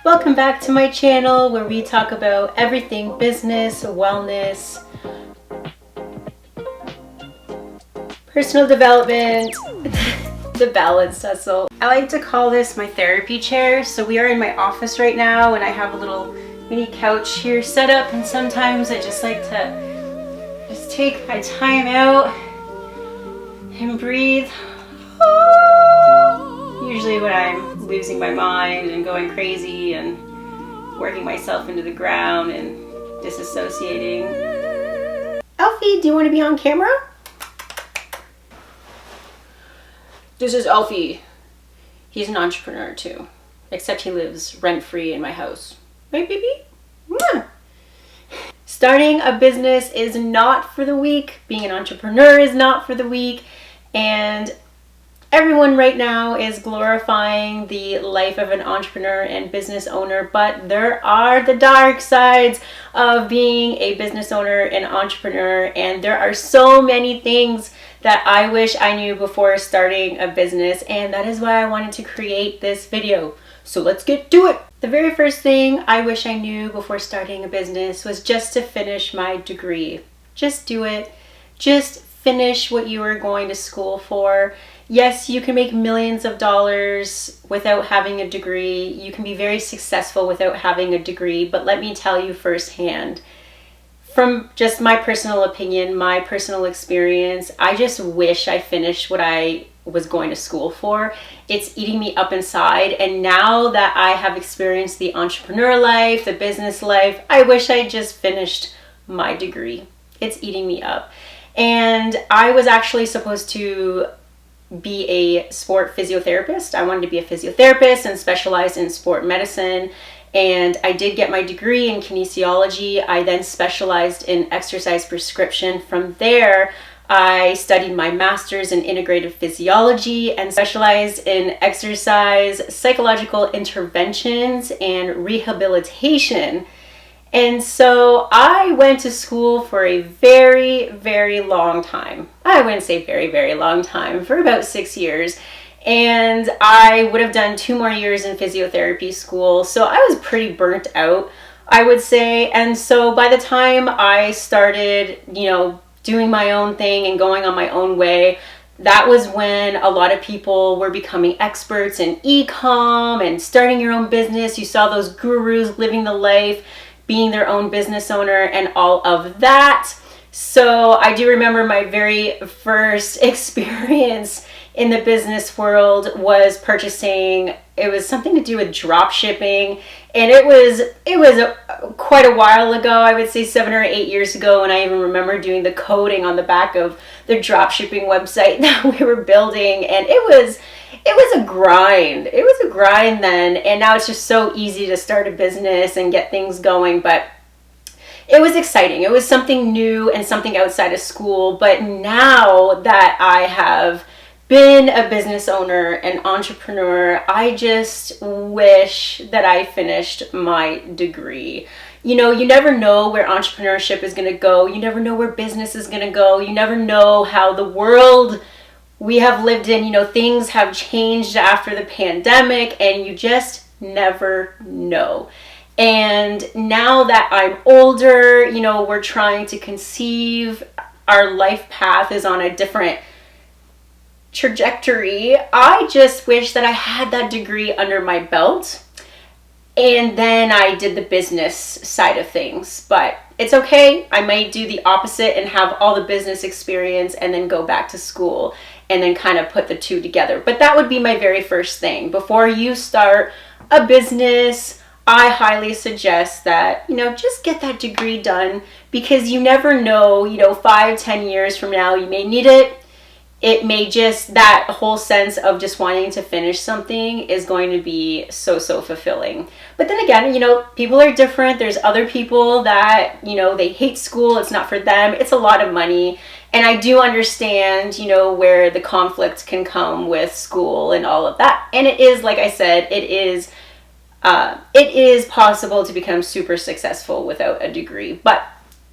Welcome back to my channel where we talk about everything business, wellness, personal development, the balance hustle. I like to call this my therapy chair. So we are in my office right now and I have a little mini couch here set up, and sometimes I just like to just take my time out and breathe. Usually when I'm losing my mind and going crazy and working myself into the ground and disassociating. Alfie, do you want to be on camera? This is Alfie. He's an entrepreneur too, except he lives rent-free in my house. Right, baby? Yeah. Starting a business is not for the weak. Being an entrepreneur is not for the weak. And everyone right now is glorifying the life of an entrepreneur and business owner, but there are the dark sides of being a business owner and entrepreneur, and there are so many things that I wish I knew before starting a business, and that is why I wanted to create this video. So let's get to it. The very first thing I wish I knew before starting a business was just to finish my degree. Just do it. Just finish what you were going to school for. Yes, you can make millions of dollars without having a degree. You can be very successful without having a degree, but let me tell you firsthand, from just my personal opinion, my personal experience, I just wish I finished what I was going to school for. It's eating me up inside, and now that I have experienced the entrepreneur life, the business life, I wish I just finished my degree. It's eating me up. And I was actually supposed to be a sport physiotherapist. I wanted to be a physiotherapist and specialize in sport medicine. And I did get my degree in kinesiology. I then specialized in exercise prescription. From there, I studied my master's in integrative physiology and specialized in exercise, psychological interventions, and rehabilitation. And so I went to school for a very, very long time. I wouldn't say very, very long time, for about 6 years. And I would have done 2 more years in physiotherapy school. So I was pretty burnt out, I would say. And so by the time I started, doing my own thing and going on my own way, that was when a lot of people were becoming experts in e-com and starting your own business. You saw those gurus living the life, being their own business owner and all of that. So I do remember my very first experience in the business world was purchasing, it was something to do with drop shipping. And it was quite a while ago, I would say 7 or 8 years ago, and I even remember doing the coding on the back of the drop shipping website that we were building. And it was a grind. It was a grind then, and now it's just so easy to start a business and get things going. But it was exciting. It was something new and something outside of school. But now that I have been a business owner and entrepreneur, I just wish that I finished my degree. You never know where entrepreneurship is going to go. You never know where business is going to go. You never know how the world we have lived in, things have changed after the pandemic, and you just never know. And now that I'm older, we're trying to conceive, our life path is on a different trajectory. I just wish that I had that degree under my belt and then I did the business side of things. But it's okay. I might do the opposite and have all the business experience and then go back to school and then kind of put the two together. But that would be my very first thing. Before you start a business, I highly suggest that, just get that degree done, because you never know, 5-10 years from now, you may need it. It may just, that whole sense of just wanting to finish something is going to be so fulfilling. But then again, people are different. There's other people that, they hate school. It's not for them. It's a lot of money. And I do understand, where the conflict can come with school and all of that. And it is, like I said, it is possible to become super successful without a degree. But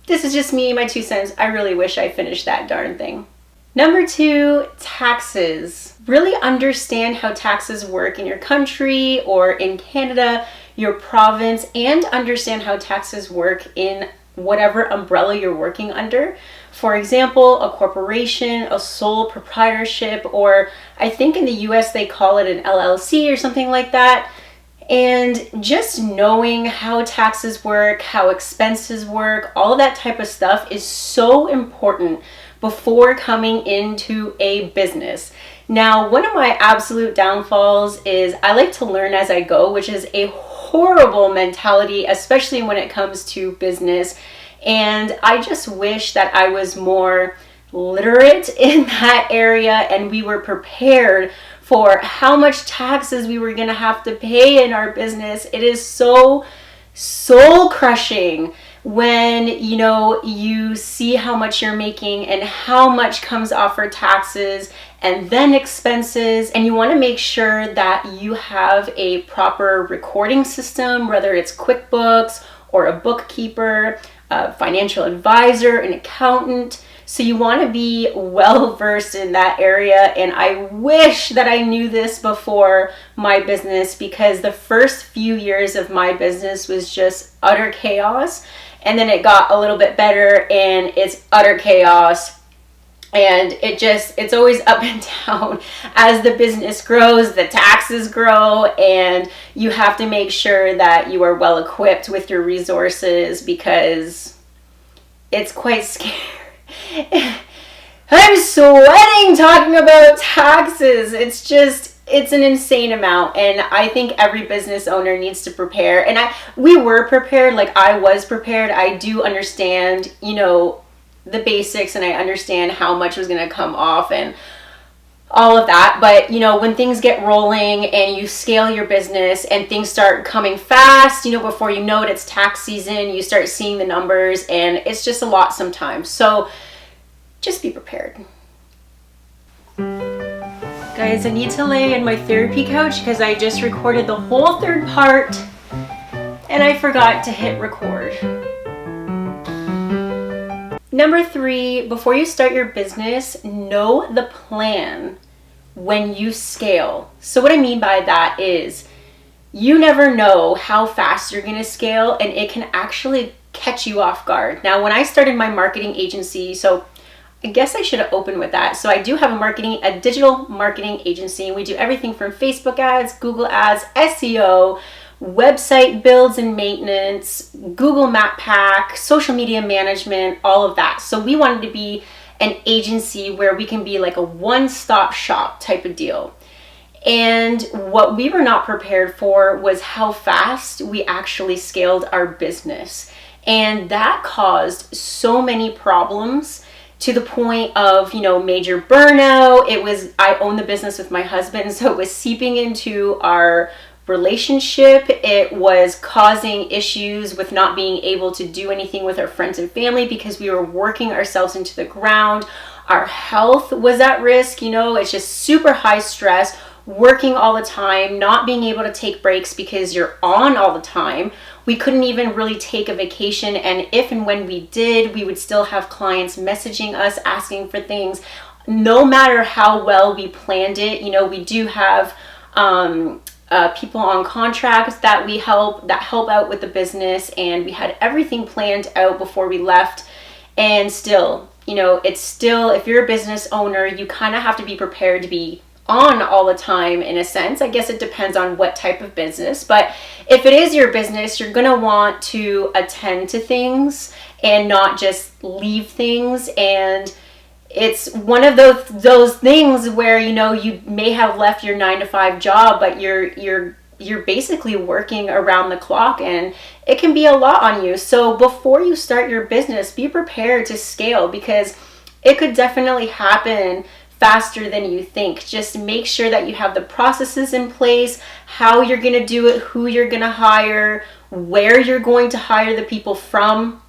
this is just me, my 2 cents. I really wish I finished that darn thing. Number 2, taxes. Really understand how taxes work in your country or in Canada. your province, and understand how taxes work in whatever umbrella you're working under. For example, a corporation, a sole proprietorship, or I think in the US they call it an LLC or something like that. And just knowing how taxes work, how expenses work, all of that type of stuff is so important before coming into a business. Now, one of my absolute downfalls is I like to learn as I go, which is a horrible mentality, especially when it comes to business. And I just wish that I was more literate in that area and we were prepared for how much taxes we were going to have to pay in our business. It is so soul crushing when you see how much you're making and how much comes off for taxes and then expenses, and you want to make sure that you have a proper recording system, whether it's QuickBooks or a bookkeeper, a financial advisor, an accountant. So you want to be well versed in that area, and I wish that I knew this before my business, because the first few years of my business was just utter chaos, and then it got a little bit better and it's utter chaos, and it's always up and down. As the business grows, the taxes grow, and you have to make sure that you are well equipped with your resources, because it's quite scary. I'm sweating talking about taxes. It's an insane amount, and I think every business owner needs to prepare. And we were prepared, like I was prepared. I do understand, the basics, and I understand how much was going to come off and all of that. But when things get rolling and you scale your business and things start coming fast, before you know it, it's tax season, you start seeing the numbers, and it's just a lot sometimes. So just be prepared. Guys, I need to lay in my therapy couch because I just recorded the whole third part and I forgot to hit record. Number 3, before you start your business, know the plan when you scale. So what I mean by that is you never know how fast you're going to scale, and it can actually catch you off guard. Now, when I started my marketing agency, so I guess I should have opened with that. So I do have a digital marketing agency, and we do everything from Facebook ads, Google ads, SEO, website builds and maintenance, Google Map Pack, social media management, all of that. So we wanted to be an agency where we can be like a one-stop shop type of deal. And what we were not prepared for was how fast we actually scaled our business. And that caused so many problems, to the point of, major burnout. I own the business with my husband, so it was seeping into our relationship. It was causing issues with not being able to do anything with our friends and family because we were working ourselves into the ground. Our health was at risk. It's just super high stress, working all the time, not being able to take breaks because you're on all the time. We couldn't even really take a vacation, and if and when we did, we would still have clients messaging us asking for things. No matter how well we planned it, we do have people on contracts that help out with the business, and we had everything planned out before we left. And still, if you're a business owner, you kind of have to be prepared to be on all the time, in a sense. I guess it depends on what type of business, but if it is your business, you're gonna want to attend to things and not just leave things. And it's one of those things where you may have left your 9-to-5 job, but you're basically working around the clock, and it can be a lot on you. So before you start your business, be prepared to scale, because it could definitely happen faster than you think. Just make sure that you have the processes in place, how you're going to do it, who you're going to hire, where you're going to hire the people from,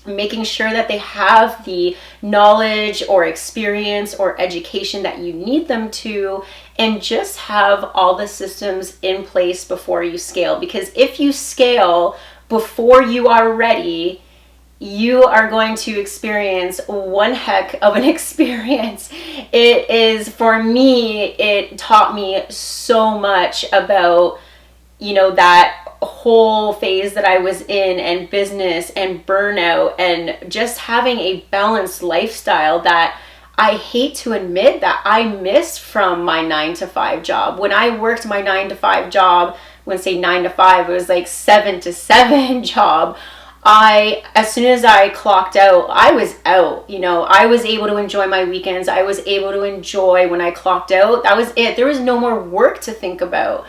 making sure that they have the knowledge or experience or education that you need them to, and just have all the systems in place before you scale. Because if you scale before you are ready, you are going to experience one heck of an experience. For me, it taught me so much about, that whole phase that I was in, and business and burnout and just having a balanced lifestyle that I hate to admit that I missed from my 9 to 5 job. When I worked my 9 to 5 job, when say 9 to 5, it was like 7 to 7 job. As soon as I clocked out, I was out. You know, I was able to enjoy my weekends. I was able to enjoy when I clocked out. That was it. There was no more work to think about.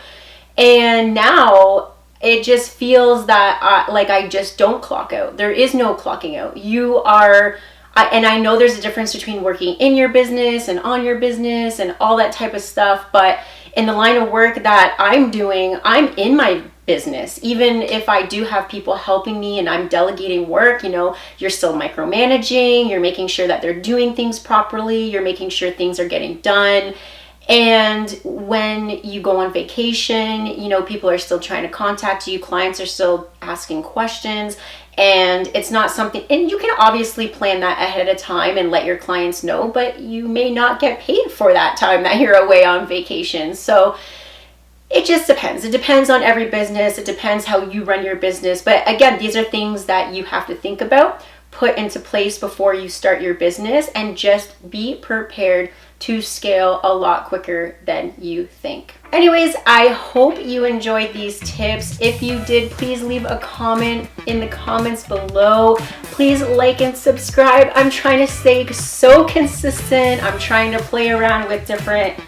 And now it just feels that like I just don't clock out. There is no clocking out. You are, and I know there's a difference between working in your business and on your business and all that type of stuff. But in the line of work that I'm doing, I'm in my business. Even if I do have people helping me and I'm delegating work, you know, you're still micromanaging, you're making sure that they're doing things properly, you're making sure things are getting done. And when you go on vacation, you know, people are still trying to contact you, clients are still asking questions, and it's not something, and you can obviously plan that ahead of time and let your clients know, but you may not get paid for that time that you're away on vacation. So it just depends. It depends on every business. It depends how you run your business. But again, these are things that you have to think about, put into place before you start your business, and just be prepared to scale a lot quicker than you think. Anyways, I hope you enjoyed these tips. If you did, please leave a comment in the comments below. Please like and subscribe. I'm trying to stay so consistent. I'm trying to play around with different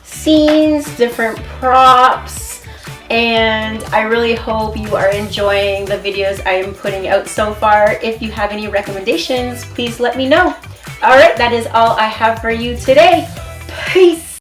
scenes, different props, and I really hope you are enjoying the videos I am putting out so far. If you have any recommendations, please let me know. All right, that is all I have for you today. Peace.